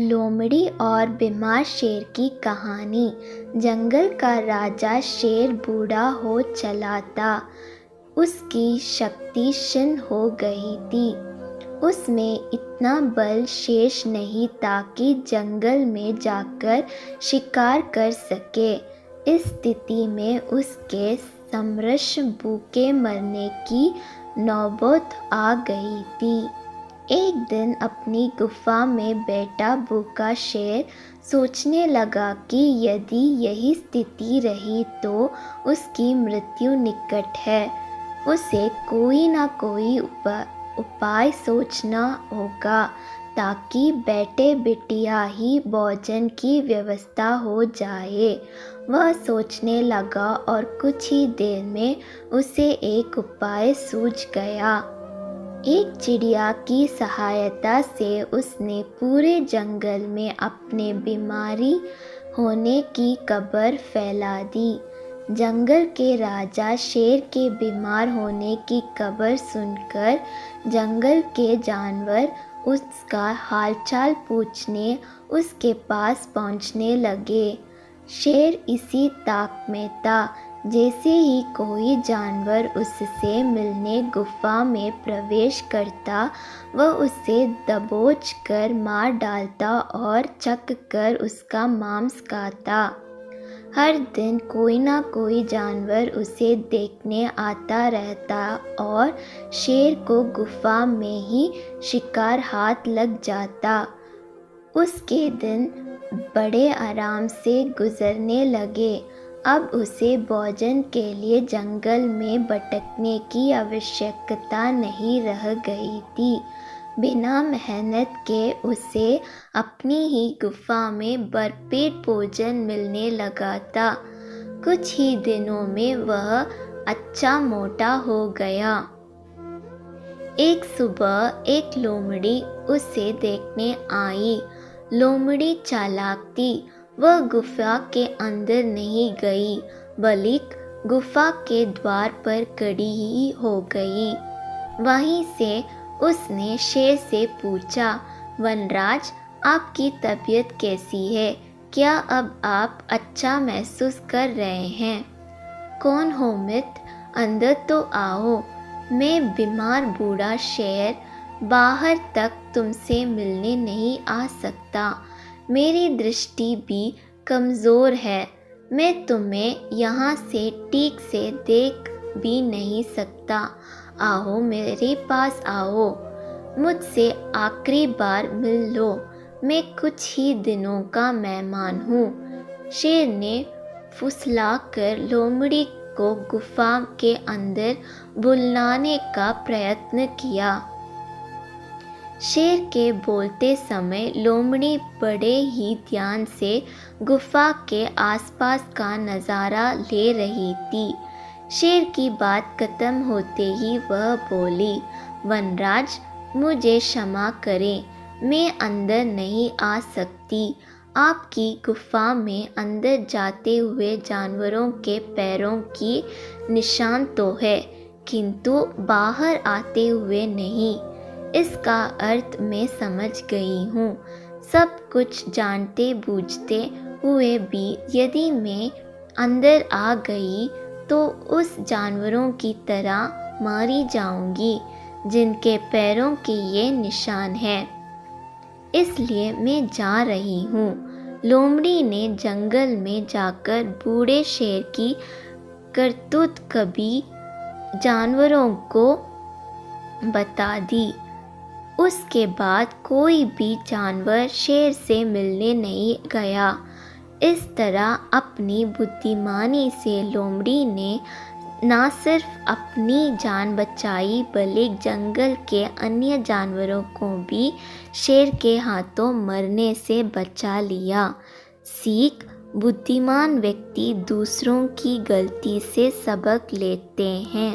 लोमड़ी और बीमार शेर की कहानी। जंगल का राजा शेर बूढ़ा हो चला था। उसकी शक्ति क्षीण हो गई थी। उसमें इतना बल शेष नहीं था कि जंगल में जाकर शिकार कर सके। इस स्थिति में उसके समरस भूखे मरने की नौबत आ गई थी। एक दिन अपनी गुफा में बैठा भूखा शेर सोचने लगा कि यदि यही स्थिति रही तो उसकी मृत्यु निकट है। उसे कोई ना कोई उपाय सोचना होगा ताकि बैठे बिटिया ही भोजन की व्यवस्था हो जाए। वह सोचने लगा और कुछ ही देर में उसे एक उपाय सूझ गया। एक चिड़िया की सहायता से उसने पूरे जंगल में अपने बीमारी होने की खबर फैला दी। जंगल के राजा शेर के बीमार होने की खबर सुनकर जंगल के जानवर उसका हालचाल पूछने उसके पास पहुंचने लगे। शेर इसी ताक में था। जैसे ही कोई जानवर उससे मिलने गुफा में प्रवेश करता, वह उसे दबोच कर मार डालता और चख कर उसका मांस खाता। हर दिन कोई ना कोई जानवर उसे देखने आता रहता और शेर को गुफा में ही शिकार हाथ लग जाता। उसके दिन बड़े आराम से गुजरने लगे। अब उसे भोजन के लिए जंगल में भटकने की आवश्यकता नहीं रह गई थी। बिना मेहनत के उसे अपनी ही गुफा में भरपेट भोजन मिलने लगा था। कुछ ही दिनों में वह अच्छा मोटा हो गया। एक सुबह एक लोमड़ी उसे देखने आई। लोमड़ी चालाक थी। वह गुफा के अंदर नहीं गई, बल्कि गुफा के द्वार पर खड़ी ही हो गई। वहीं से उसने शेर से पूछा, वनराज, आपकी तबीयत कैसी है? क्या अब आप अच्छा महसूस कर रहे हैं? कौन हो मित्र, अंदर तो आओ। मैं बीमार बूढ़ा शेर बाहर तक तुमसे मिलने नहीं आ सकता। मेरी दृष्टि भी कमज़ोर है। मैं तुम्हें यहाँ से ठीक से देख भी नहीं सकता। आओ मेरे पास आओ, मुझसे आखिरी बार मिल लो। मैं कुछ ही दिनों का मेहमान हूँ। शेर ने फुसलाकर लोमड़ी को गुफा के अंदर बुलाने का प्रयत्न किया। शेर के बोलते समय लोमड़ी बड़े ही ध्यान से गुफा के आसपास का नज़ारा ले रही थी। शेर की बात खत्म होते ही वह बोली, वनराज, मुझे क्षमा करें, मैं अंदर नहीं आ सकती। आपकी गुफा में अंदर जाते हुए जानवरों के पैरों की निशान तो है, किंतु बाहर आते हुए नहीं। इसका अर्थ मैं समझ गई हूँ। सब कुछ जानते बूझते हुए भी यदि मैं अंदर आ गई तो उस जानवरों की तरह मारी जाऊंगी जिनके पैरों के ये निशान हैं। इसलिए मैं जा रही हूँ। लोमड़ी ने जंगल में जाकर बूढ़े शेर की करतूत कभी जानवरों को बता दी। उसके बाद कोई भी जानवर शेर से मिलने नहीं गया। इस तरह अपनी बुद्धिमानी से लोमड़ी ने न सिर्फ अपनी जान बचाई बल्कि जंगल के अन्य जानवरों को भी शेर के हाथों मरने से बचा लिया। सीख: बुद्धिमान व्यक्ति दूसरों की गलती से सबक लेते हैं।